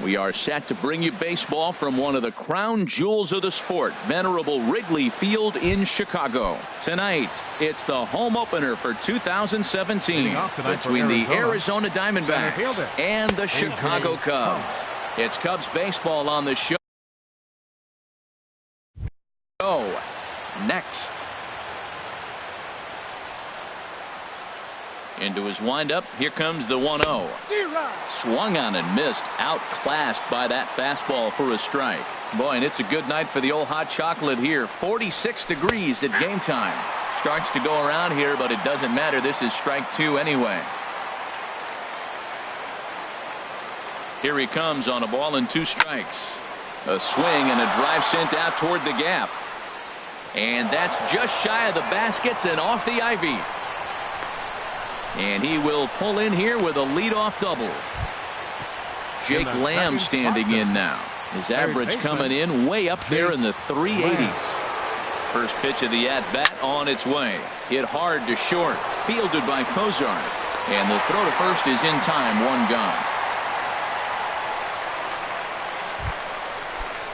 We are set to bring you baseball from one of the crown jewels of the sport, venerable Wrigley Field in Chicago. Tonight, it's the home opener for 2017 between the Arizona Diamondbacks and the Chicago Cubs. It's Cubs baseball on the show. Next. Into his windup. Here comes the 1-0. Swung on and missed. Outclassed by that fastball for a strike. Boy, and it's a good night for the old hot chocolate here. 46 degrees at game time. Starts to go around here, but it doesn't matter. This is strike 2 anyway. Here he comes on a ball and 2 strikes. A swing and a drive sent out toward the gap. And that's just shy of the baskets and off the ivy. And he will pull in here with a leadoff double. Jake Lamb standing in now. His average coming in way up there in the 380s. First pitch of the at-bat on its way. Hit hard to short. Fielded by Cozart. And the throw to first is in time. 1 gone.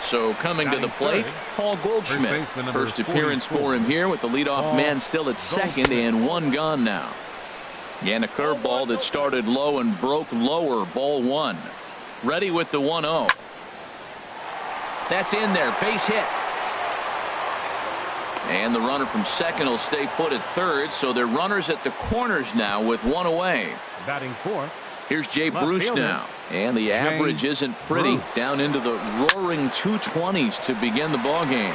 So coming to the plate, Paul Goldschmidt. First appearance for him here with the leadoff man still at second and 1 gone now. And a curveball that started low and broke lower. Ball 1. Ready with the 1-0. That's in there. Base hit. And the runner from second will stay put at third. So they're runners at the corners now with 1 away. Batting 4th. Here's Jay Bruce now. And the average isn't pretty. Down into the roaring 220s to begin the ball game.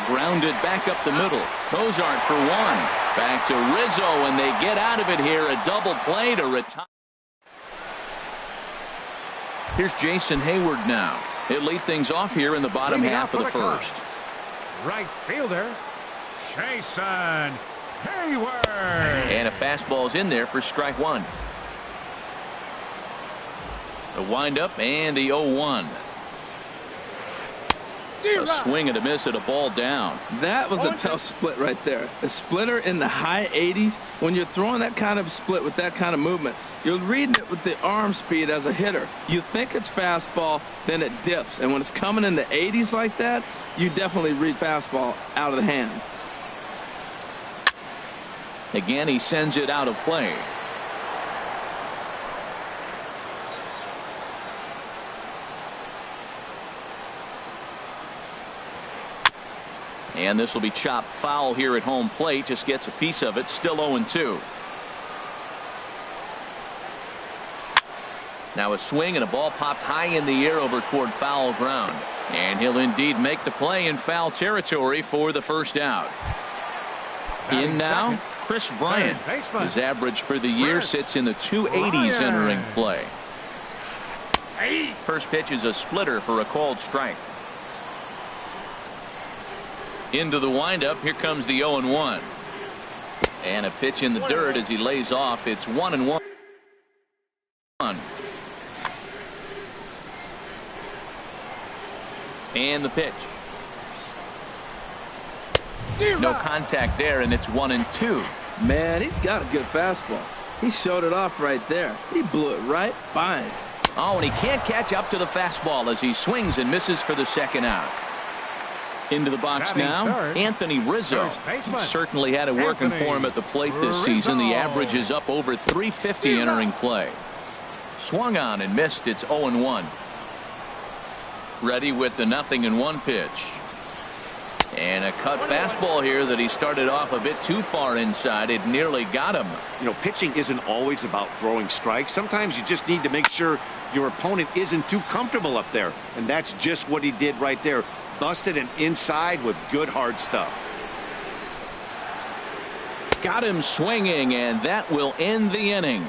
Grounded back up the middle. Cozart for 1. Back to Rizzo, and they get out of it here. A double play to retire. Here's Jason Hayward now. He'll lead things off here in the bottom half of the first. Right fielder, Jason Hayward. And a fastball's in there for strike 1. The windup and the 0-1. A swing and a miss at a ball down. That was a tough split right there. A splitter in the high 80s. When you're throwing that kind of split with that kind of movement, you're reading it with the arm speed as a hitter. You think it's fastball, then it dips. And when it's coming in the 80s like that, you definitely read fastball out of the hand. Again, he sends it out of play. And this will be chopped foul here at home plate. Just gets a piece of it. Still 0-2. Now a swing and a ball popped high in the air over toward foul ground. And he'll indeed make the play in foul territory for the first out. In now, Chris Bryant. His average for the year sits in the 280s entering play. First pitch is a splitter for a called strike. Into the windup. Here comes the 0-1. And a pitch in the dirt as he lays off. It's 1-1. And the pitch. No contact there, and it's 1-2. Man, he's got a good fastball. He showed it off right there. He blew it right by him. Oh, and he can't catch up to the fastball as he swings and misses for the second out. Into the box now, Anthony Rizzo. He certainly had it working for him at the plate this season. The average is up over 350 entering play. Swung on and missed. It's 0-1. Ready with the 0-1 pitch. And a cut fastball here that he started off a bit too far inside. It nearly got him. You know, pitching isn't always about throwing strikes. Sometimes you just need to make sure your opponent isn't too comfortable up there. And that's just what he did right there. Busted and inside with good hard stuff. Got him swinging, and that will end the inning.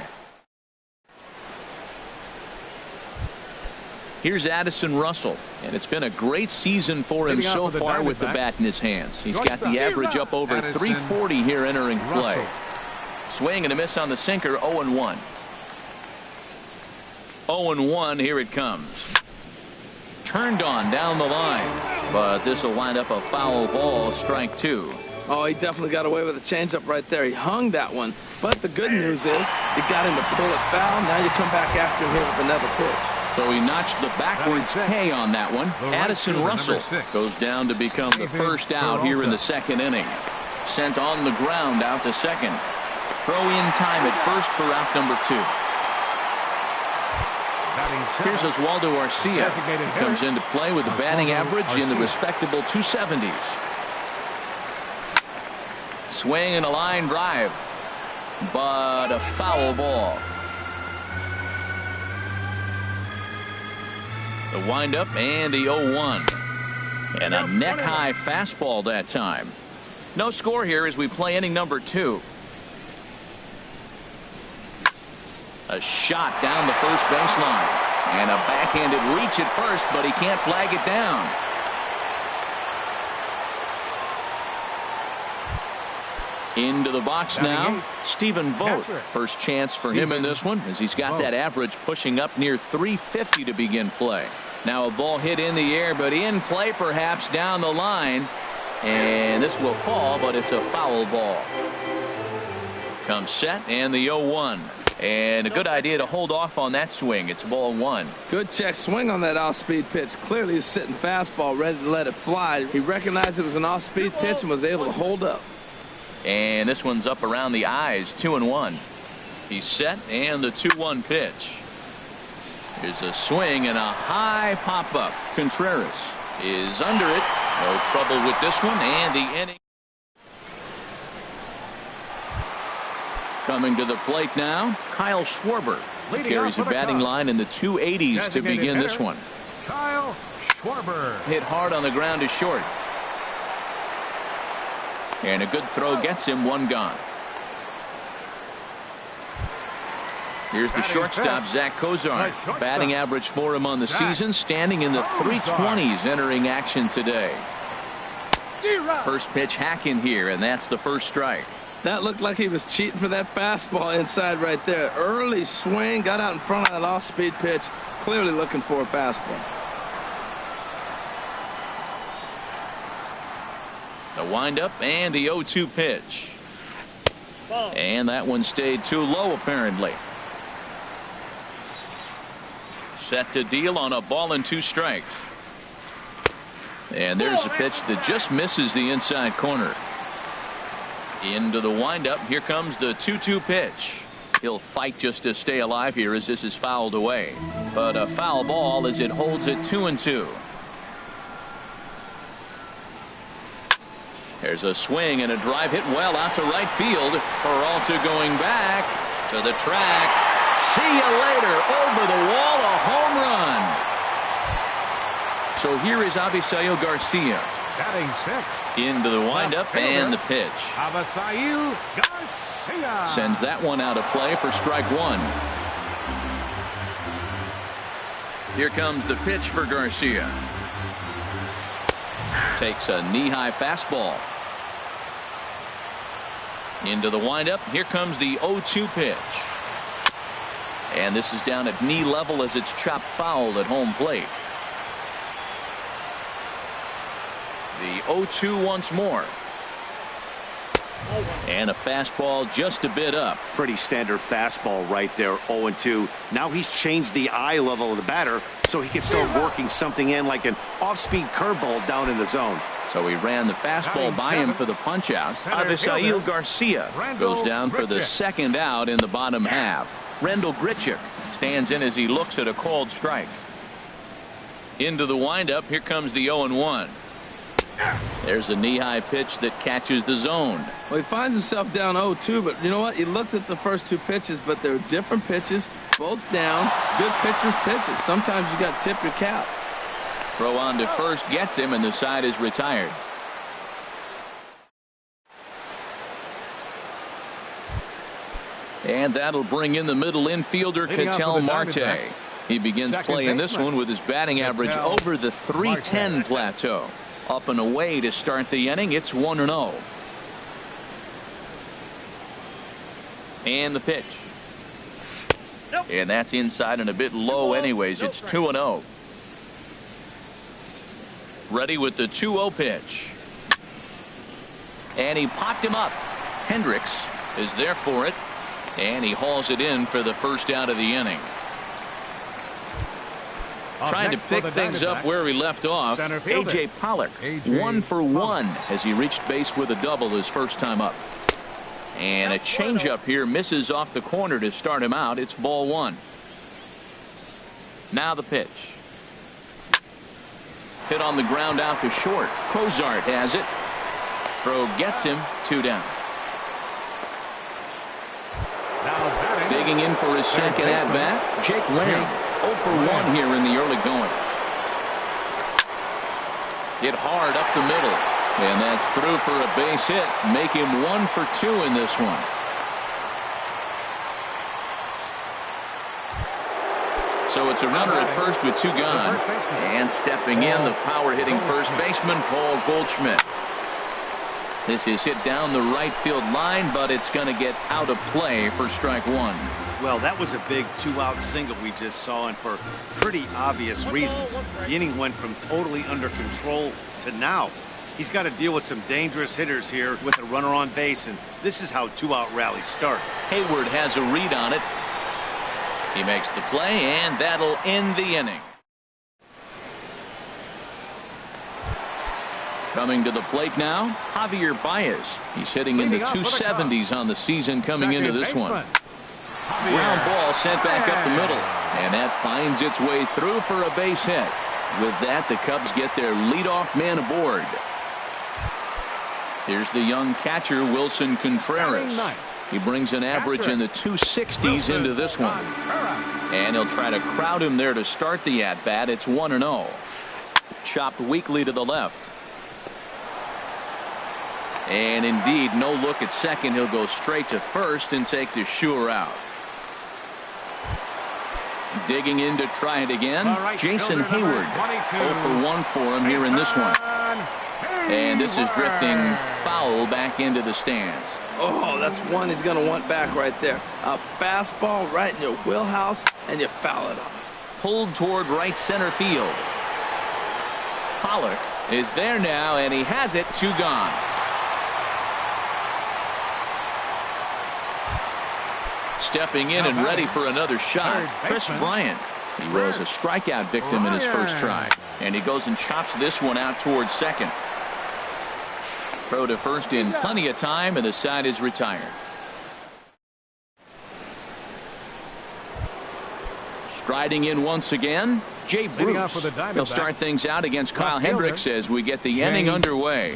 Here's Addison Russell, and it's been a great season for him so far with the bat in his hands. He's got the average up over 340 here entering play. Swing and a miss on the sinker. 0-1. 0-1. Here it comes. Turned on down the line, but this will wind up a foul ball. Strike 2. Oh, he definitely got away with a changeup right there. He hung that one, but the good news is you got him to pull it foul. Now you come back after him here with another pitch. So he notched the backwards K on that one. Addison Russell goes down to become the first out here in the second inning. Sent on the ground out to second. Throw in time at first for out number 2. Here's Oswaldo Arcia. He comes into play with a batting average in the respectable 270s. Swing and a line drive, but a foul ball. The windup and the 0-1. And a neck-high fastball that time. No score here as we play inning number 2. A shot down the first baseline. And a backhanded reach at first, but he can't flag it down. Into the box now, Stephen Vogt. First chance for him in this one as he's got that average pushing up near 350 to begin play. Now a ball hit in the air, but in play perhaps down the line. And this will fall, but it's a foul ball. Comes set and the 0-1. And a good idea to hold off on that swing. It's ball 1. Good check swing on that off-speed pitch. Clearly he's sitting fastball ready to let it fly. He recognized it was an off-speed pitch and was able to hold up. And this one's up around the eyes. 2-1. He's set and the 2-1 pitch. Here's a swing and a high pop-up. Contreras is under it. No trouble with this one, and the inning. Coming to the plate now, Kyle Schwarber. He carries a batting line in the 280s to begin this one. Kyle Schwarber. Hit hard on the ground to short. And a good throw gets him one gone. Here's the shortstop, Zach Kozar. Batting average for him on the season, standing in the 320s entering action today. First pitch hack in here, and that's the first strike. That looked like he was cheating for that fastball inside right there. Early swing, got out in front of that off-speed pitch, clearly looking for a fastball. The windup and the 0-2 pitch. And that one stayed too low apparently. Set to deal on a ball and 2 strikes. And there's a pitch that just misses the inside corner. Into the windup. Here comes the 2-2 pitch. He'll fight just to stay alive here as this is fouled away. But a foul ball as it holds it 2-2. There's a swing and a drive hit well out to right field. Peralta going back to the track. See you later. Over the wall, a home run. So here is Avisail Garcia. Batting 6. Into the windup and the pitch. Avisail Garcia. Sends that one out of play for strike 1. Here comes the pitch for Garcia. Takes a knee-high fastball. Into the windup. Here comes the 0-2 pitch. And this is down at knee level as it's chopped foul at home plate. The 0-2 once more. And a fastball just a bit up. Pretty standard fastball right there, 0-2. Now he's changed the eye level of the batter so he can start working something in like an off-speed curveball down in the zone. So he ran the fastball by him for the punch out. Avisail Garcia goes down for the second out in the bottom half. Rendell Grichuk stands in as he looks at a called strike. Into the windup. Here comes the 0-1. There's a knee-high pitch that catches the zone. Well, he finds himself down 0-2, but you know what? He looked at the first 2 pitches, but they're different pitches, both down. Good pitchers' pitches. Sometimes you got to tip your cap. Throw on to first gets him, and the side is retired. And that'll bring in the middle infielder, Ketel Marte. He begins playing this one with his batting average over the 310 plateau. Up and away to start the inning. It's 1-0. And the pitch. And that's inside and a bit low anyways. It's 2-0. Ready with the 2-0 pitch. And he popped him up. Hendricks is there for it. And he hauls it in for the first out of the inning. Trying to pick things up where we left off. A.J. Pollock, A.J. 1 for 1 as he reached base with a double his first time up. And a changeup here misses off the corner to start him out. It's ball 1. Now the pitch. Hit on the ground out to short. Cozart has it. Throw gets him. 2 down. Digging in for his second at bat, Jake Lamb. 0 for 1 here in the early going. Hit hard up the middle. And that's through for a base hit. Make him 1 for 2 in this one. So it's a runner at first with 2 gone. And stepping in, the power hitting first baseman, Paul Goldschmidt. This is hit down the right field line, but it's going to get out of play for strike 1. Well, that was a big 2-out single we just saw, and for pretty obvious reasons. The inning went from totally under control to now. He's got to deal with some dangerous hitters here with a runner on base, and this is how 2-out rallies start. Hayward has a read on it. He makes the play, and that'll end the inning. Coming to the plate now, Javier Baez. He's hitting in the 270s on the season coming into this one. Ground ball sent back up the middle, and that finds its way through for a base hit. With that, the Cubs get their leadoff man aboard. Here's the young catcher, Wilson Contreras. He brings an average in the 260s into this one. And he'll try to crowd him there to start the at-bat. It's 1-0. Chopped weakly to the left. And indeed, no look at second. He'll go straight to first and take the sure out. Digging in to try it again, Jason Hayward. 0 for 1 for him here in this one. And this is drifting foul back into the stands. Oh, that's one he's going to want back right there. A fastball right in your wheelhouse, and you foul it off. Pulled toward right center field. Pollock is there now, and he has it. 2 gone. Stepping in and ready for another shot, Chris Bryant. He was a strikeout victim in his first try, and he goes and chops this one out towards second. Throw to first in plenty of time, and the side is retired. Striding in once again, Jay Bruce. He'll start things out against Kyle Hendricks as we get the inning underway.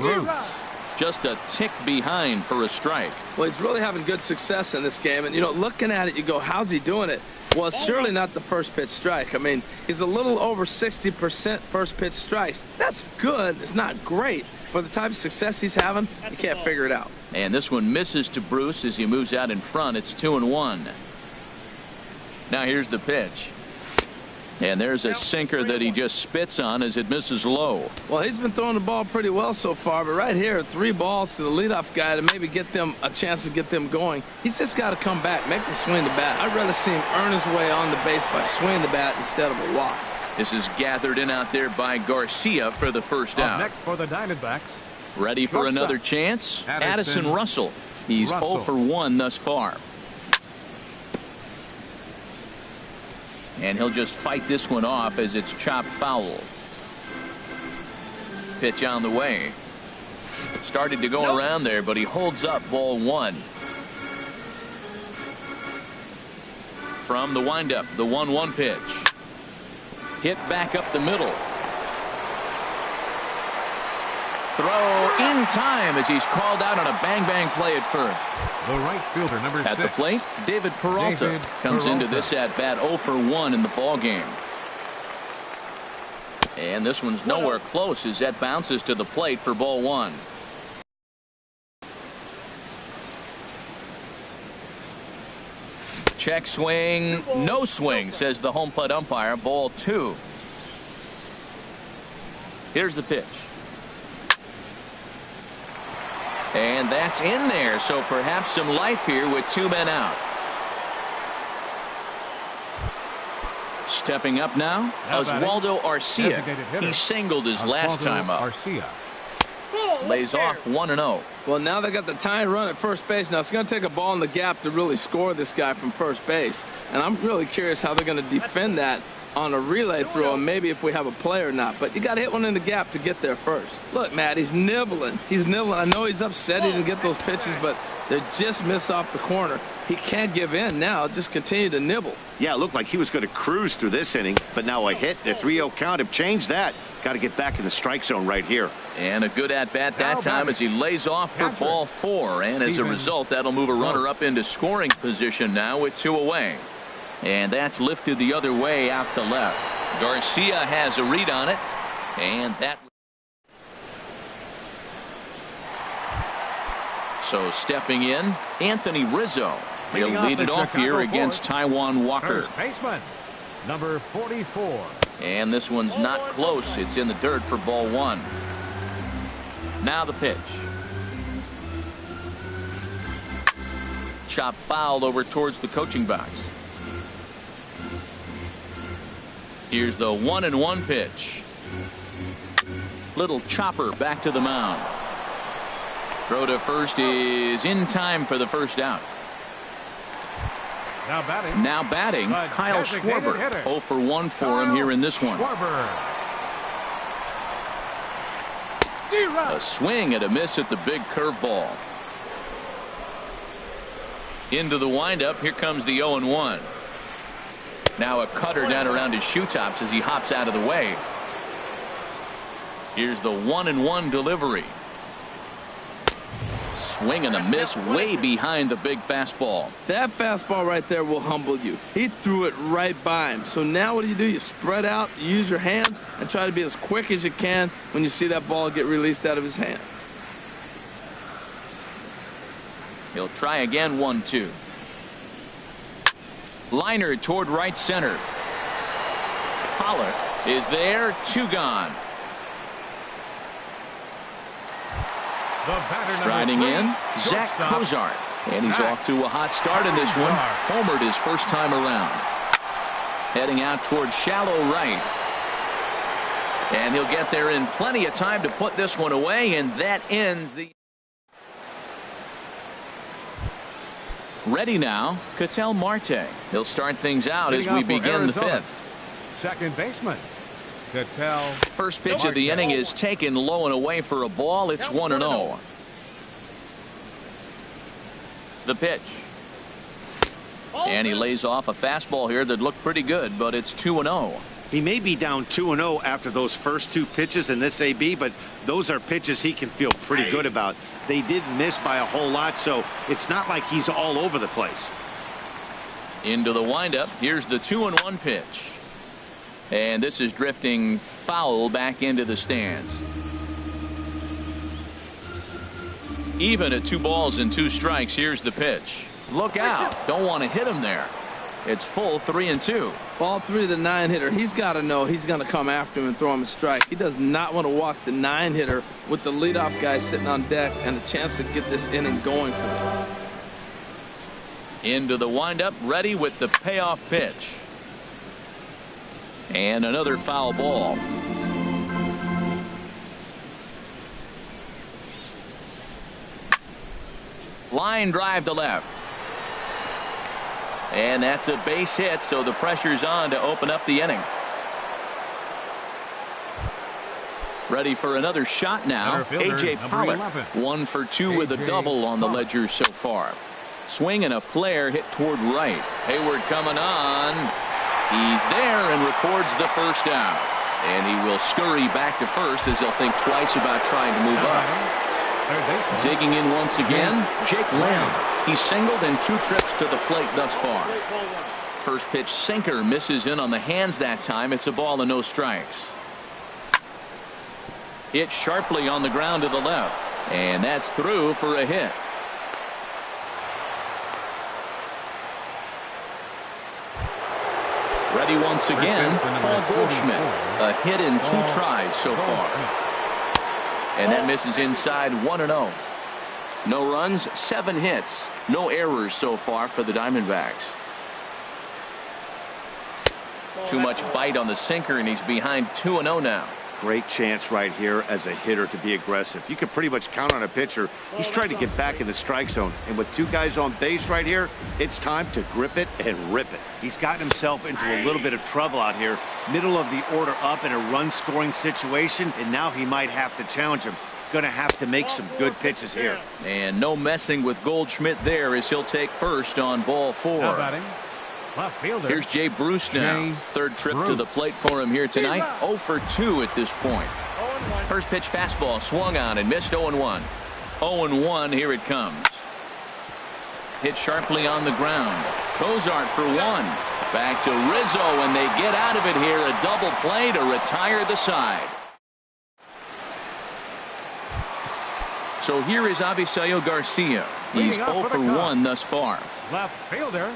Just a tick behind for a strike. Well, he's really having good success in this game. And, you know, looking at it, you go, how's he doing it? Well, it's surely not the first pitch strike. I mean, he's a little over 60% first pitch strikes. That's good. It's not great. For the type of success he's having, you can't figure it out. And this one misses to Bruce as he moves out in front. It's 2-1. Now here's the pitch. And there's a sinker that he just spits on as it misses low. Well, he's been throwing the ball pretty well so far, but right here, 3 balls to the leadoff guy to maybe get them a chance to get them going. He's just got to come back, make him swing the bat. I'd rather see him earn his way on the base by swinging the bat instead of a walk. This is gathered in out there by Garcia for the first out. Next for the Diamondbacks. Ready for another chance? Addison Russell. He's 0 for 1 thus far. And he'll just fight this one off as it's chopped foul. Pitch on the way. Started to go around there, but he holds up ball 1. From the windup, the 1-1 pitch. Hit back up the middle. Throw in time as he's called out on a bang-bang play at first. The right fielder, number 6. At the plate, David Peralta comes into this at-bat 0 for 1 in the ball game. And this one's nowhere close as that bounces to the plate for ball 1. Check swing, no swing, says the home plate umpire. Ball 2. Here's the pitch. And that's in there, so perhaps some life here with 2 men out. Stepping up now, Oswaldo Arcia. He singled his last time up. Lays off 1-0. Well, now they got the tying run at first base. Now it's going to take a ball in the gap to really score this guy from first base. And I'm really curious how they're going to defend that on a relay throw, and maybe if we have a play or not. But you got to hit one in the gap to get there first. Look, Matt, he's nibbling. He's nibbling. I know he's upset he didn't get those pitches, but they just miss off the corner. He can't give in now. Just continue to nibble. Yeah, it looked like he was going to cruise through this inning, but now a hit, a 3-0 count have changed that. Got to get back in the strike zone right here. And a good at-bat that time as he lays off for ball 4. And as a result, that'll move a runner up into scoring position now with 2 away. And that's lifted the other way out to left. Garcia has a read on it. And that. So stepping in, Anthony Rizzo. He'll lead it off here against Taijuan Walker. First baseman, number 44. And this one's not close. It's in the dirt for ball 1. Now the pitch. Chop foul over towards the coaching box. Here's the 1-1 pitch. Little chopper back to the mound. Throw to first is in time for the first out. Now batting, Kyle Schwarber. 0 for 1 for him here in this one. A swing and a miss at the big curveball. Into the windup. Here comes the 0-1. Now a cutter down around his shoe tops as he hops out of the way. Here's the 1-1 delivery. Swing and a miss way behind the big fastball. That fastball right there will humble you. He threw it right by him. So now what do? You spread out, you use your hands, and try to be as quick as you can when you see that ball get released out of his hand. He'll try again. 1-2. Liner toward right center. Pollard is there. 2 gone. Striding in, Zach Cozart. And he's off to a hot start in this one. Homered his first time around. Heading out toward shallow right. And he'll get there in plenty of time to put this one away, and that ends the. Ready now, Ketel Marte. He'll start things out as we begin the 5th. Second baseman, Ketel. First pitch of the inning is taken low and away for a ball. It's 1-0. The pitch. And he lays off a fastball here that looked pretty good, but it's 2-0. He may be down 2-0 after those first 2 pitches in this AB, but those are pitches he can feel pretty good about. They did miss by a whole lot, so it's not like he's all over the place. Into the windup. Here's the 2-1 pitch. And this is drifting foul back into the stands. Even at 2 balls and 2 strikes. Here's the pitch. Look out. Don't want to hit him there. It's full 3-2. Ball 3 to the 9-hitter. He's got to know he's going to come after him and throw him a strike. He does not want to walk the 9-hitter with the leadoff guy sitting on deck and a chance to get this inning going for him. Into the windup, ready with the payoff pitch. And another foul ball. Line drive to left. And that's a base hit, so the pressure's on to open up the inning. Ready for another shot now. A.J. Pollock, 1 for 2 with a double on the ledger so far. Swing and a flare hit toward right. Hayward coming on. He's there and records the first out. And he will scurry back to first as he'll think twice about trying to move up. Digging in once again, Jake Lamb. He's singled in 2 trips to the plate thus far. First pitch sinker misses in on the hands that time. It's a ball and no strikes. Hit sharply on the ground to the left. And that's through for a hit. Ready once again, Paul Goldschmidt. A hit in 2 tries so far. And that misses inside. 1-0. No runs, 7 hits. No errors so far for the Diamondbacks. Too much bite on the sinker, and he's behind 2-0 now. Great chance right here as a hitter to be aggressive. You can pretty much count on a pitcher. He's trying to get back in the strike zone. And with two guys on base right here, it's time to grip it and rip it. He's gotten himself into a little bit of trouble out here. Middle of the order up in a run-scoring situation, and now he might have to challenge him. Going to have to make some good pitches here. And no messing with Goldschmidt there as he'll take first on ball 4. Now batting, left fielder. Here's Jay Bruce now. Jay Third trip to Bruce. the plate for him here tonight. 0 for 2 at this point. First pitch fastball swung on and missed. 0-1. 0-1. Here it comes. Hit sharply on the ground. Cozart for 1. Back to Rizzo, and they get out of it here. A double play to retire the side. So here is Avisail Garcia. He's 0 for 1 thus far. Left fielder,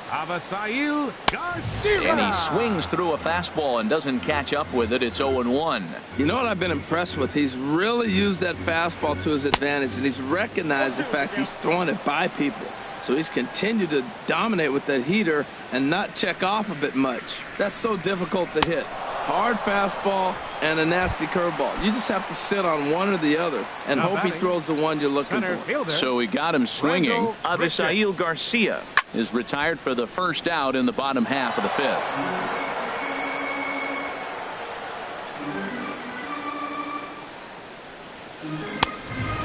Avisail Garcia. And he swings through a fastball and doesn't catch up with it. It's 0-1. You know what I've been impressed with? He's really used that fastball to his advantage, and he's recognized the fact he's throwing it by people. So he's continued to dominate with that heater and not check off of it much. That's so difficult to hit. Hard fastball and a nasty curveball. You just have to sit on one or the other and hope he throws the one you're looking for. So he got him swinging. Brando Avisail Garcia is retired for the first out in the bottom half of the 5th.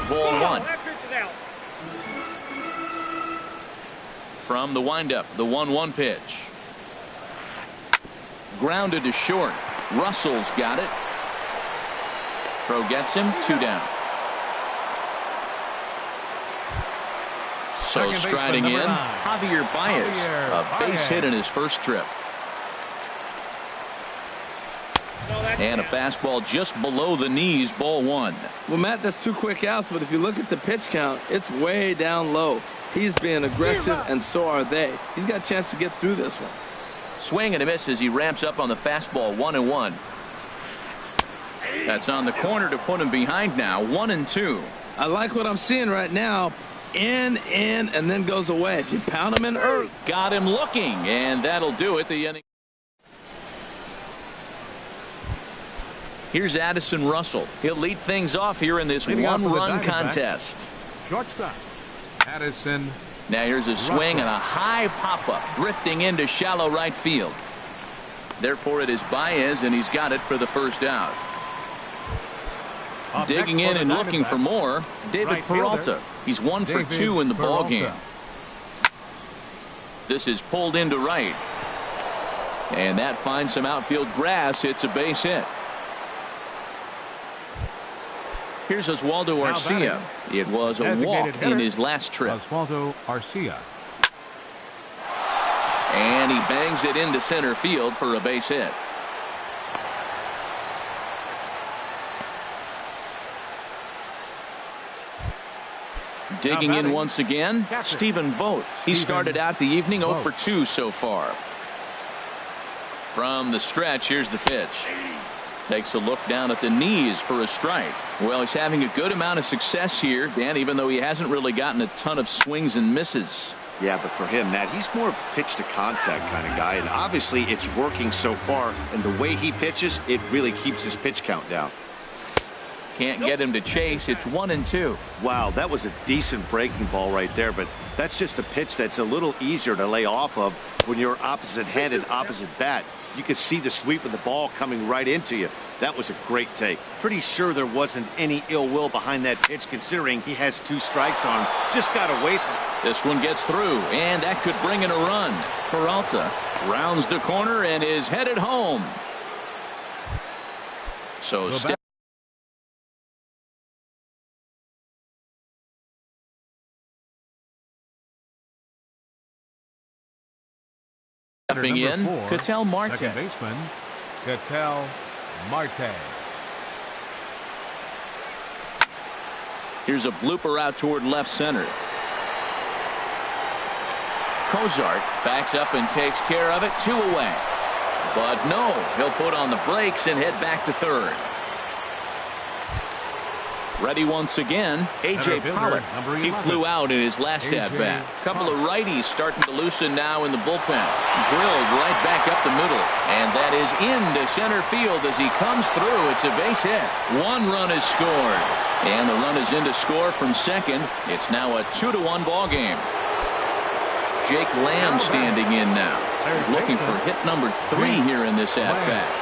Ball 1. From the windup, the 1-1 pitch. Grounded to short. Russell's got it. Throw gets him. 2 down. So Second striding in, baseman, number 9. Javier Baez. Javier A base Baez. hit in his first trip. And a fastball just below the knees. Ball 1. Well, Matt, that's 2 quick outs, but if you look at the pitch count, it's way down low. He's being aggressive, and so are they. He's got a chance to get through this one. Swing and a miss as he ramps up on the fastball. 1-1. That's on the corner to put him behind now. 1-2. I like what I'm seeing right now. In, and then goes away. If you pound him in early. Got him looking, and that'll do it. The inning. Here's Addison Russell. He'll lead things off here in this Leading off with one-run the batting contest. Shortstop, Addison. Now here's a swing and a high pop-up drifting into shallow right field. Therefore it is Baez, and he's got it for the first out. Up Digging next in for and the looking for Diamondbacks, more, David right fielder, Peralta. He's 1 for David 2 in the ball game. Peralta. This is pulled into right. And that finds some outfield grass. It's a base hit. Here's Oswaldo Now Arcia. It was a Designated walk hitter, in his last trip. Oswaldo Arcia. And he bangs it into center field for a base hit. Digging in batting, once again, catcher, Stephen Vogt. He Stephen started out the evening 0 Vogt. for 2 so far. From the stretch, here's the pitch. Takes a look down at the knees for a strike. Well, he's having a good amount of success here, Dan, even though he hasn't really gotten a ton of swings and misses. Yeah, but for him, Matt, he's more of a pitch to contact kind of guy, and obviously it's working so far, and the way he pitches, it really keeps his pitch count down. Can't get him to chase. It's 1-2. Wow, that was a decent breaking ball right there, but that's just a pitch that's a little easier to lay off of when you're opposite-handed, opposite bat. You could see the sweep of the ball coming right into you. That was a great take. Pretty sure there wasn't any ill will behind that pitch, considering he has 2 strikes on him. Just got away from it. This one gets through, and that could bring in a run. Peralta rounds the corner and is headed home. So stepping in, 4, Ketel Marte. Second baseman, Ketel Marte. Here's a blooper out toward left center. Cozart backs up and takes care of it. 2 away. But no, he'll put on the brakes and head back to third. Ready once again, A.J. Pollock. He flew out in his last at-bat. Couple of righties starting to loosen now in the bullpen. Drilled right back up the middle. And that is into center field as he comes through. It's a base hit. One run is scored. And the run is in to score from second. It's now a 2-1 ball game. Jake Lamb standing in now. He's looking for hit number 3 here in this at-bat.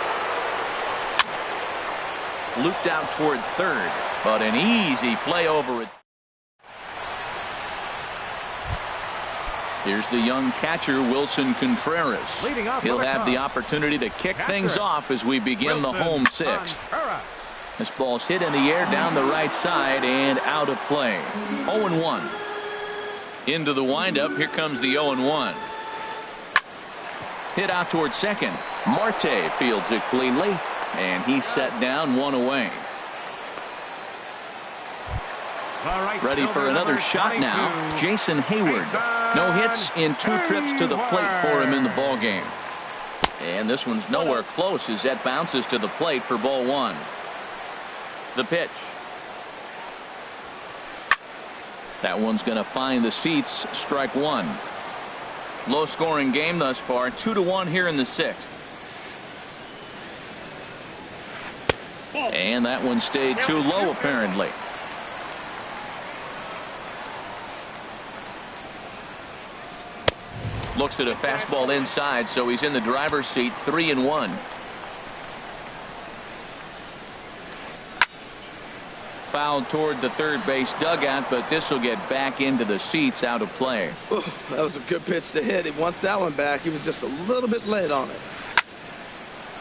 Looped out toward third, but an easy play over it. Here's the young catcher, Wilson Contreras. He'll have the opportunity to kick things off as we begin the home 6th. This ball's hit in the air down the right side and out of play. 0-1. Into the windup. Here comes the 0-1. Hit out toward second. Marte fields it cleanly, and he's set down, 1 away. Ready for another shot now. Jason Hayward. No hits in 2 trips to the plate for him in the ball game. And this one's nowhere close as that bounces to the plate for ball 1. The pitch. That one's going to find the seats. Strike 1. Low scoring game thus far. 2-1 here in the 6th. And that one stayed too low apparently. Looks at a fastball inside, so he's in the driver's seat. 3-1. Fouled toward the third base dugout, but this will get back into the seats, out of play. Ooh, that was a good pitch to hit. He wants that one back. He was just a little bit late on it.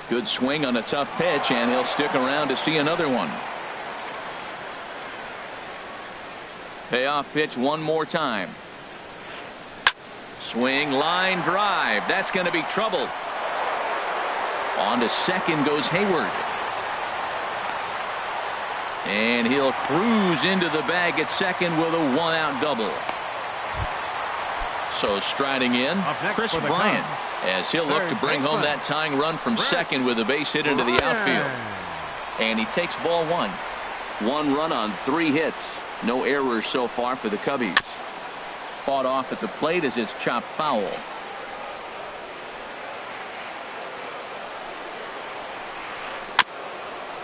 Good swing on a tough pitch, and he'll stick around to see another one. Payoff pitch one more time. Swing, line drive. That's going to be trouble. On to second goes Hayward. And he'll cruise into the bag at second with a 1-out double. So striding in, Chris Bryant, as he'll look to bring home that tying run from second with a base hit into the outfield. And he takes ball 1. 1 run on 3 hits. No errors so far for the Cubbies. Fought off at the plate as it's chopped foul.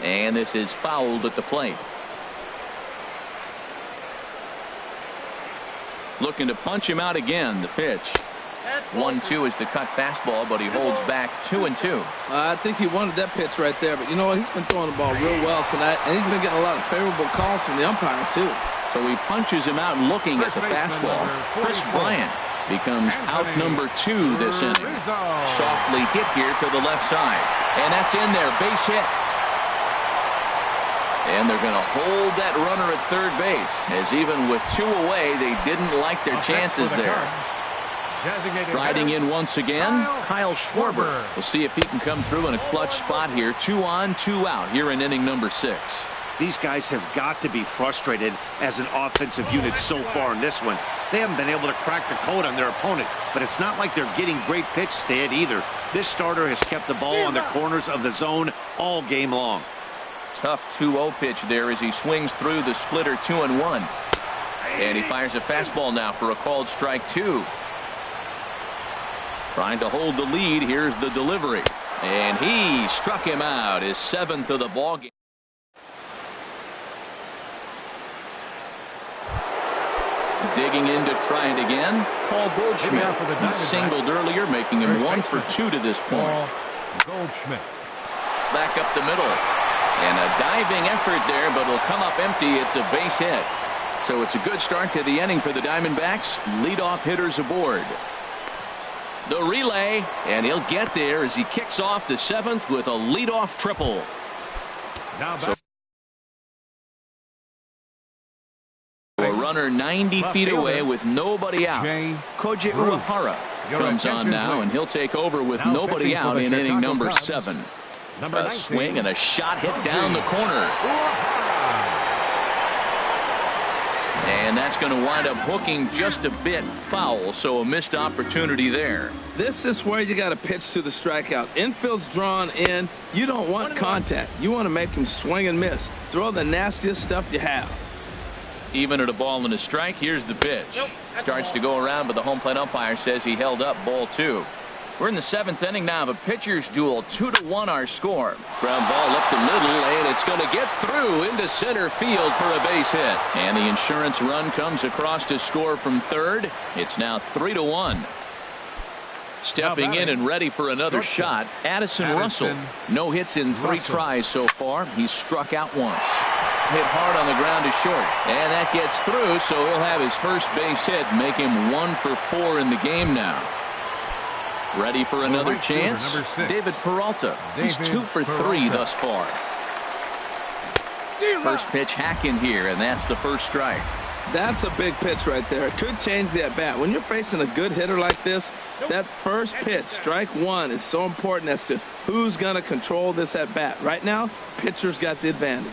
And this is fouled at the plate. Looking to punch him out again. The pitch. 1-2 is the cut fastball, but he holds back 2-2. I think he wanted that pitch right there, but you know what? He's been throwing the ball real well tonight, and he's been getting a lot of favorable calls from the umpire too. So he punches him out looking at the fastball. Chris Bryant becomes out number 2 this inning. Softly hit here to the left side. And that's in there. Base hit. And they're going to hold that runner at third base, as even with 2 away, they didn't like their chances there. Riding in once again, Kyle Schwarber. We'll see if he can come through in a clutch spot here. 2 on, 2 out here in inning number 6. These guys have got to be frustrated as an offensive unit so far in this one. They haven't been able to crack the code on their opponent, but it's not like they're getting great pitches to hit either. This starter has kept the ball on the corners of the zone all game long. Tough 2-0 pitch there as he swings through the splitter. 2-1. And he fires a fastball now for a called strike 2. Trying to hold the lead. Here's the delivery. And he struck him out. His 7th of the ball game. Digging in to try it again. Paul Goldschmidt. He singled earlier, making him 1 for 2 to this point. Goldschmidt. Back up the middle. And a diving effort there, but it'll come up empty. It's a base hit. So it's a good start to the inning for the Diamondbacks. Leadoff hitters aboard. The relay, and he'll get there as he kicks off the 7th with a leadoff triple. Now back. A runner 90 feet away with nobody out. Koji Uehara comes on now, and he'll take over with nobody out in inning number 7. A swing and a shot hit down the corner. And that's going to wind up hooking just a bit foul, so a missed opportunity there. This is where you got to pitch to the strikeout. Infield's drawn in. You don't want contact. You want to make him swing and miss. Throw the nastiest stuff you have. Even at a ball and a strike, here's the pitch. Starts to go around, but the home plate umpire says he held up, ball 2. We're in the 7th inning now of a pitcher's duel. 2-1 our score. Ground ball up the middle, and it's going to get through into center field for a base hit. And the insurance run comes across to score from third. It's now 3-1. Stepping in and ready for another shot, Addison Russell. No hits in 3 tries so far. He's struck out once. Hit hard on the ground to short. And that gets through, so he'll have his first base hit, make him 1 for 4 in the game now. Ready for another chance? David Peralta. He's 2 for 3 thus far. First pitch hack in here, and that's the first strike. That's a big pitch right there. It could change the at-bat. When you're facing a good hitter like this, that first pitch, strike 1, is so important as to who's going to control this at-bat. Right now, pitcher's got the advantage.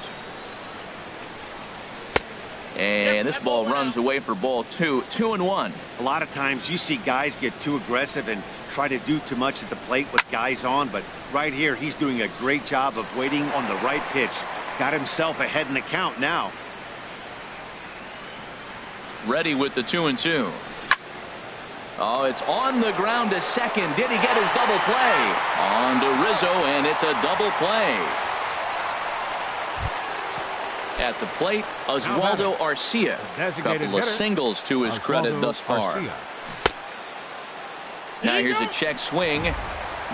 And this ball runs away for ball 2. 2-1. A lot of times you see guys get too aggressive and try to do too much at the plate with guys on, but right here he's doing a great job of waiting on the right pitch. Got himself ahead in the count now. Ready with the 2-2. Oh, it's on the ground to second. Did he get his double play? On to Rizzo, and it's a double play. At the plate, Oswaldo Arcia. Couple of singles to his credit thus far. Now here's a check swing.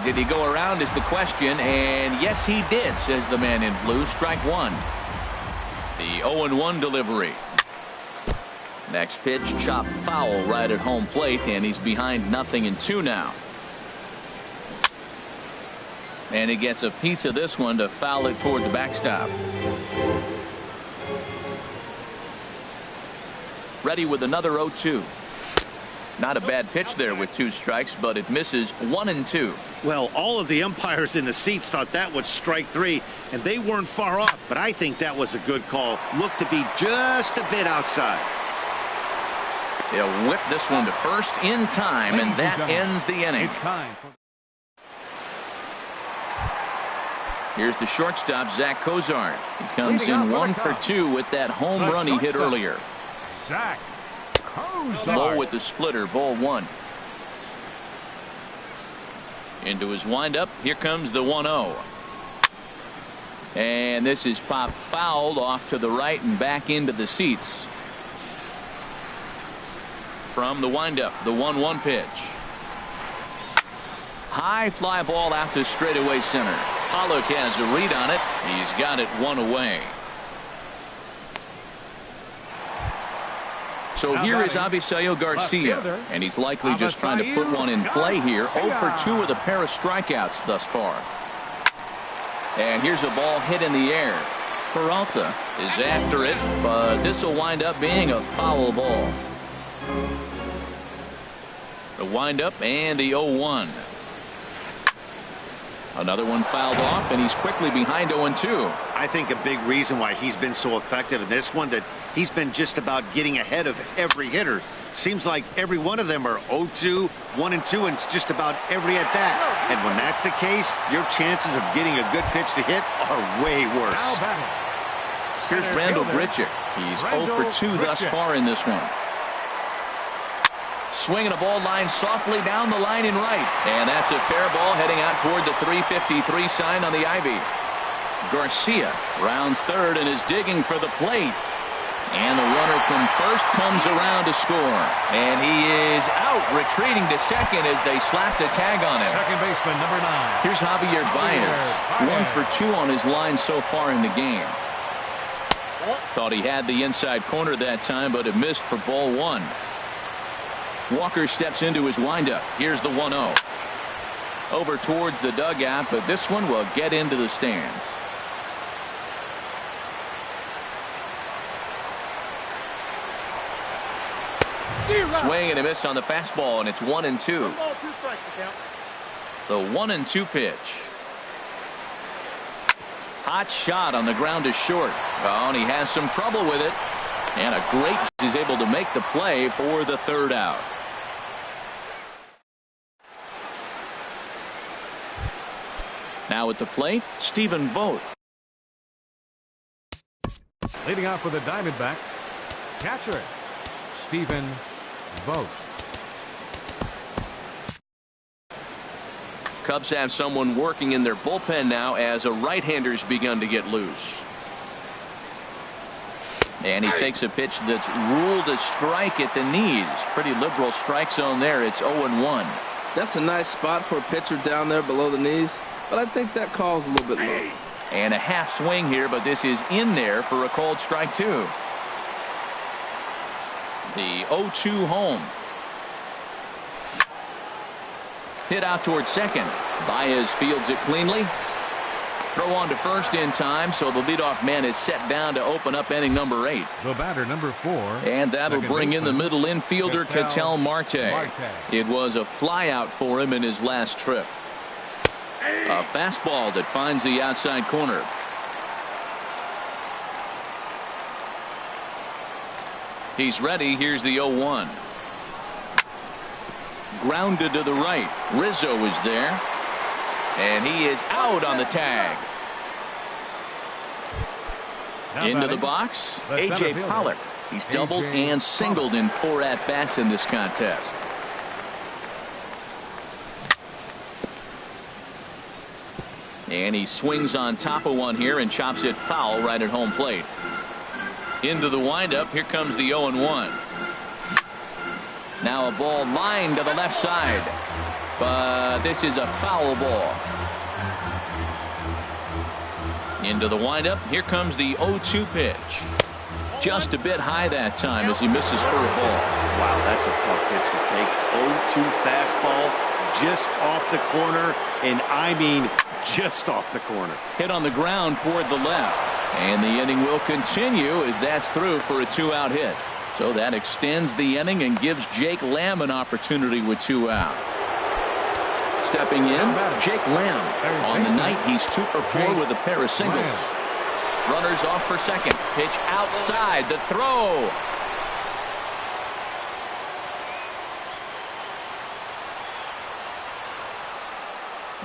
Did he go around is the question, and yes he did, says the man in blue. Strike 1. The 0-1 delivery. Next pitch, chop foul right at home plate, and he's behind 0-2 now. And he gets a piece of this one to foul it toward the backstop. Ready with another 0-2. Not a bad pitch there with 2 strikes, but it misses 1-2. Well, all of the umpires in the seats thought that was strike 3, and they weren't far off, but I think that was a good call. Looked to be just a bit outside. They'll whip this one to first in time, and that ends the inning. Here's the shortstop, Zach Cozart. He comes in 1 for 2 with that home run he hit earlier. Zach Cozart. Low with the splitter, ball 1. Into his windup. Here comes the 1-0. And this is popped fouled off to the right and back into the seats. From the windup, the 1-1 pitch. High fly ball out to straightaway center. Pollock has a read on it. He's got it 1 away. So here is Avisail Garcia, and he's likely just trying to put one in play here. 0 for 2 with a pair of strikeouts thus far. And here's a ball hit in the air. Peralta is after it, but this will wind up being a foul ball. The windup and the 0-1. Another one fouled off, and he's quickly behind 0-2. I think a big reason why he's been so effective in this one, that he's been just about getting ahead of every hitter. Seems like every one of them are 0-2, 1-2, and it's just about every at bat. And when that's the case, your chances of getting a good pitch to hit are way worse. Here's Randall Grichuk. He's 0 for 2 thus far in this one. Swinging a ball line softly down the line in right. And that's a fair ball heading out toward the 353 sign on the ivy. Garcia rounds third and is digging for the plate. And the runner from first comes around to score. And he is out, retreating to second as they slap the tag on him. Second baseman, number 9. Here's Javier Baez. 1 for 2 on his line so far in the game. Thought he had the inside corner that time, but it missed for ball 1. Walker steps into his windup. Here's the 1-0. Over towards the dugout, but this one will get into the stands. Swing and a miss on the fastball, and it's 1-2. 1 ball, 2 strikes, The 1-2 pitch. Hot shot on the ground to short. Oh, and he has some trouble with it. And a great is able to make the play for the third out. Now at the plate, Stephen Vogt. Leading off for the Diamondbacks, catcher, Stephen Vogt. Cubs have someone working in their bullpen now as a right-hander's begun to get loose. And he takes a pitch that's ruled a strike at the knees. Pretty liberal strike zone there. It's 0-1. That's a nice spot for a pitcher down there below the knees, but I think that call's a little bit low. And a half swing here, but this is in there for a called strike two. The 0-2 home. Hit out towards second. Baez fields it cleanly. Throw on to first in time, so the leadoff man is set down to open up inning number 8. The batter, number 4. And that'll bring in the middle infielder, Ketel Marte. It was a flyout for him in his last trip. A fastball that finds the outside corner. He's ready. Here's the 0-1. Grounded to the right. Rizzo is there. And he is out on the tag. Into the box, A.J. Pollock. He's doubled and singled in 4 at-bats in this contest. And he swings on top of one here and chops it foul right at home plate. Into the windup. Here comes the 0-1. Now a ball lined to the left side. But this is a foul ball. Into the windup. Here comes the 0-2 pitch. Just a bit high that time as he misses for a ball. Wow, that's a tough pitch to take. 0-2 fastball just off the corner, and I mean just off the corner. Hit on the ground toward the left. And the inning will continue as that's through for a 2-out hit. So that extends the inning and gives Jake Lamb an opportunity with 2 out. Stepping in, Jake Lamb. On the night, he's 2 for 4 with a pair of singles. Runners off for second. Pitch outside. The throw.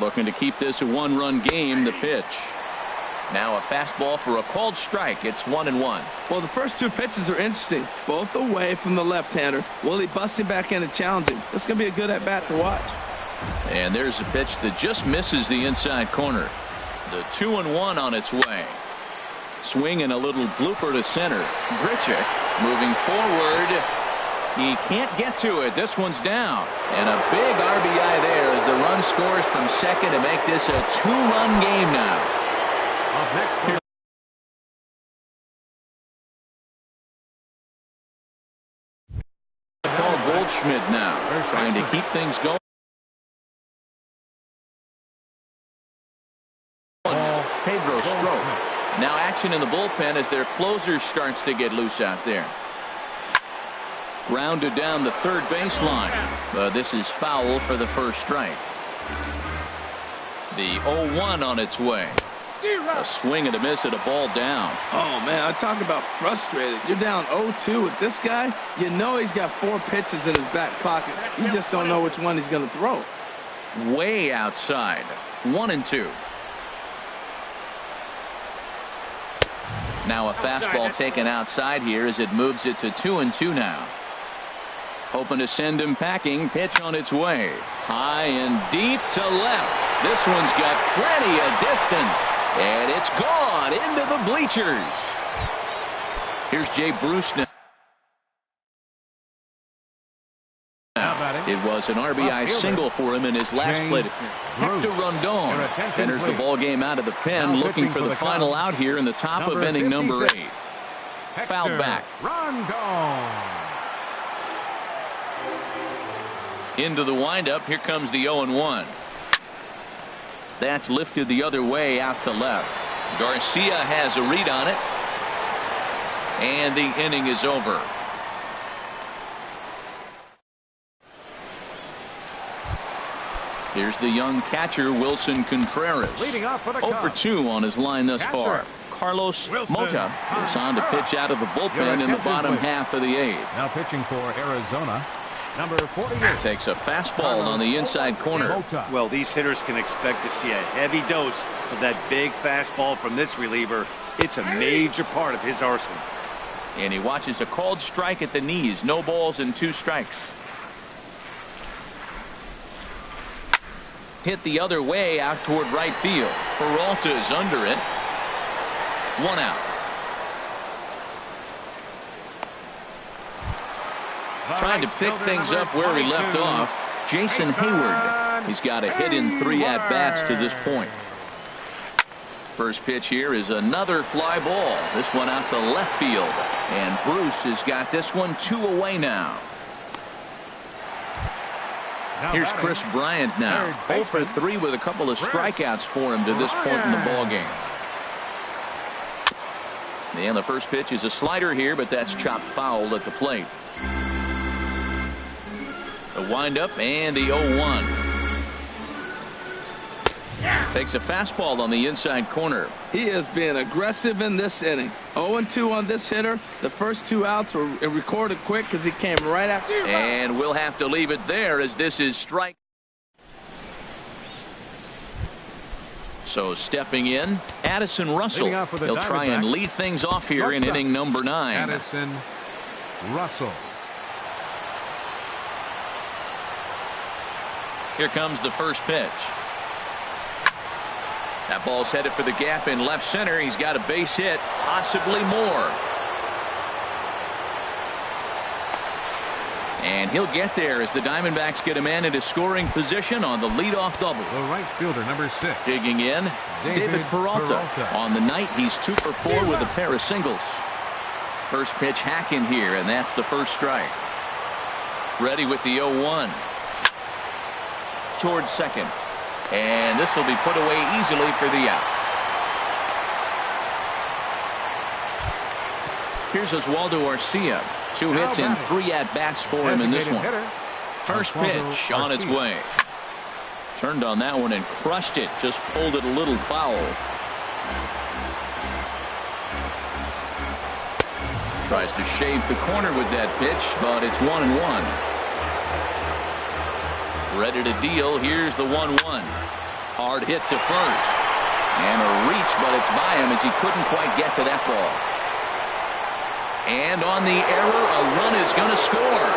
Looking to keep this a 1-run game. The pitch. Now a fastball for a called strike. It's 1-1. Well, the first 2 pitches are interesting. Both away from the left-hander. Willie busting back in and challenging. This is going to be a good at-bat to watch. And there's a pitch that just misses the inside corner. The 2-1 on its way. Swing and a little blooper to center. Grichuk moving forward. He can't get to it. This one's down. And a big RBI there as the run scores from second to make this a 2-run game now. Paul Goldschmidt now trying to keep things going. Pedro Strop. Now action in the bullpen as their closer starts to get loose out there. Grounded down the third baseline. This is foul for the first strike. The 0-1 on its way. A swing and a miss at a ball down. Oh, man, I talk about frustrated. You're down 0-2 with this guy. You know he's got 4 pitches in his back pocket. You just don't know which one he's going to throw. Way outside. 1-2. Now a fastball taken outside here as it moves it to 2-2 now. Hoping to send him packing. Pitch on its way. High and deep to left. This one's got plenty of distance. And it's gone into the bleachers. Here's Jay Bruce now. It was an RBI single for him in his last plate. Hector Rondon enters the ball game out of the pen, looking for the final out here in the top of inning number 8. Fouled back. Into the windup. Here comes the 0-1. That's lifted the other way out to left. Garcia has a read on it. And the inning is over. Here's the young catcher, Wilson Contreras. 0 for 2 on his line thus far. Carlos Mota is on to pitch out of the bullpen in the bottom half of the 8th. Now pitching for Arizona, number 48. Takes a fastball on the inside corner. Well, these hitters can expect to see a heavy dose of that big fastball from this reliever. It's a major part of his arsenal. And he watches a called strike at the knees. No balls and 2 strikes. Hit the other way out toward right field. Peralta's under it. 1 out. Trying to pick things up where he left off. Jason Hayward. He's got a hit in 3 at-bats to this point. First pitch here is another fly ball. This one out to left field. And Bruce has got this one 2 away now. Here's Chris Bryant now. 0 for 3 with a couple of strikeouts for him to this point in the ballgame. And the first pitch is a slider here, but that's chopped foul at the plate. The windup and the 0-1. Takes a fastball on the inside corner. He is being aggressive in this inning. 0-2 on this hitter. The first 2 outs were recorded quick because he came right after. And we'll have to leave it there as this is strike. So stepping in, Addison Russell. He'll try and lead things off here in inning number 9. Addison Russell. Here comes the first pitch. That ball's headed for the gap in left center. He's got a base hit, possibly more. And he'll get there as the Diamondbacks get a man into scoring position on the leadoff double. The right fielder, number 6. Digging in, David Peralta. On the night, he's 2 for 4 with a pair of singles. First pitch hacking here, and that's the first strike. Ready with the 0-1. Towards second. And this will be put away easily for the out. Here's Oswaldo Arcia. 2 hits and 3 at-bats for him in this one. First pitch on its way. Turned on that one and crushed it. Just pulled it a little foul. Tries to shave the corner with that pitch, but it's 1-1. Ready to deal. Here's the 1-1. Hard hit to first. And a reach, but it's by him as he couldn't quite get to that ball. And on the error, a run is going to score.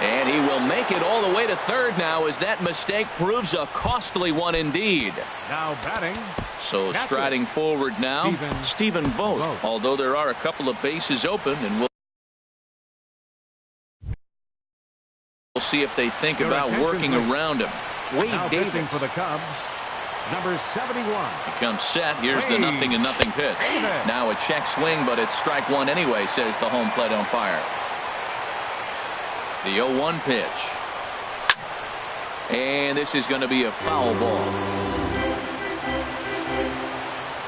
And he will make it all the way to third now as that mistake proves a costly one indeed. Now batting. So striding forward now, Stephen Vogt. Although there are a couple of bases open, and we'll see if they think about working around him. Wade Davis for the Cubs, number 71. He comes set. Here's the 0-0 pitch. Now a check swing, but it's strike 1 anyway, says the home plate umpire. The 0-1 pitch. And this is going to be a foul ball.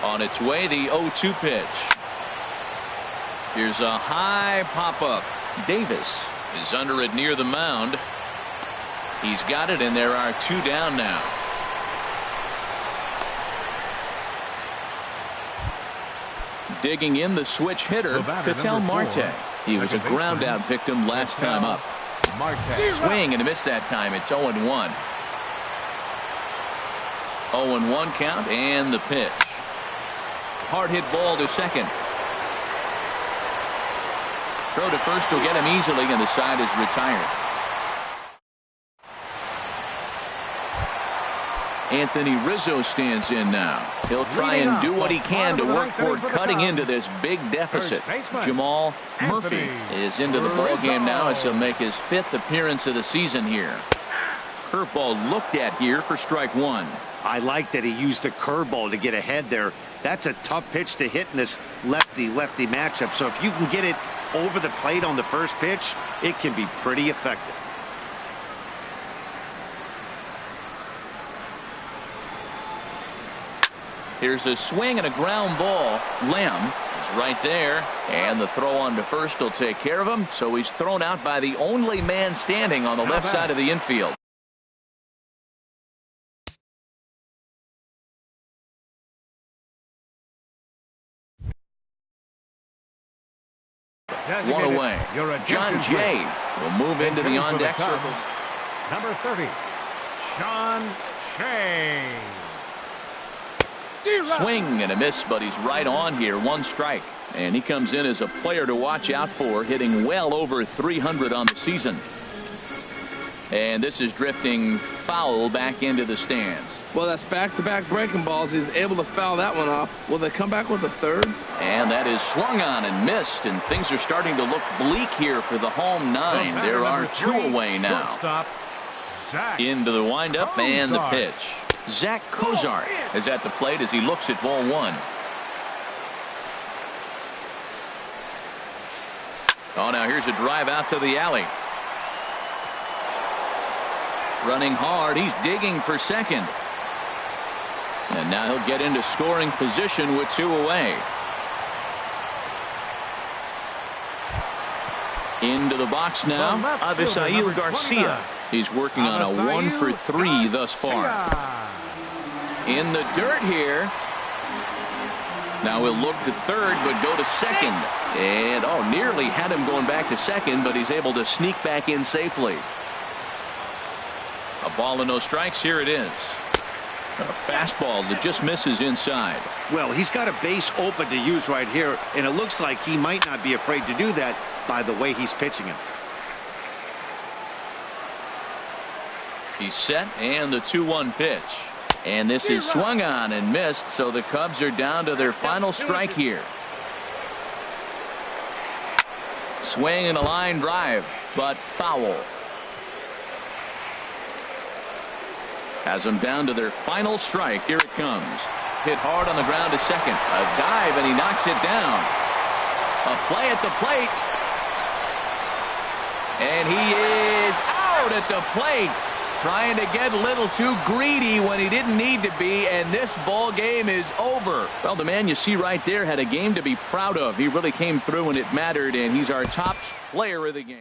On its way, the 0-2 pitch. Here's a high pop-up. Davis is under it near the mound. He's got it, and there are 2 down now. Digging in the switch hitter, Ketel Marte. He was a ground out victim last time up. Swing and a miss that time. It's 0-1. 0-1 count and the pitch. Hard hit ball to second. Throw to first will get him easily, and the side is retired. Anthony Rizzo stands in now. He'll try and do what he can to work toward cutting into this big deficit. Jamal Murphy is into the ballgame now as he'll make his 5th appearance of the season here. Curveball looked at here for strike 1. I like that he used the curveball to get ahead there. That's a tough pitch to hit in this lefty-lefty matchup. So if you can get it over the plate on the first pitch, it can be pretty effective. Here's a swing and a ground ball. Lamb is right there, and the throw on to first will take care of him. So he's thrown out by the only man standing on the left side of the infield. One away. John Jay will move into the on-deck circle. Number 30, Sean Shea. Swing and a miss, but he's right on here. One strike. And he comes in as a player to watch out for, hitting well over 300 on the season. And this is drifting foul back into the stands. Well, that's back-to-back breaking balls. He's able to foul that one off. Will they come back with a third? And that is swung on and missed, and things are starting to look bleak here for the home nine. There are two away now. Into the windup and the pitch. Zach Cozart is at the plate as he looks at ball one. Oh, now here's a drive out to the alley. Running hard. He's digging for second. And now he'll get into scoring position with two away. Into the box now, Avisail Garcia. He's working on a 1-for-3 thus far. In the dirt here. Now he'll look to third, but go to second. And, nearly had him going back to second, but he's able to sneak back in safely. A ball and no strikes. Here it is. A fastball that just misses inside. Well, he's got a base open to use right here, and it looks like he might not be afraid to do that by the way he's pitching him. He's set, and the 2-1 pitch. And this is swung on and missed, so the Cubs are down to their final strike here. Swing and a line drive, but foul. Has them down to their final strike. Here it comes. Hit hard on the ground to second. A dive, and he knocks it down. A play at the plate. And he is out at the plate. Trying to get a little too greedy when he didn't need to be, and this ball game is over. Well, the man you see right there had a game to be proud of. He really came through when it mattered, and he's our top player of the game.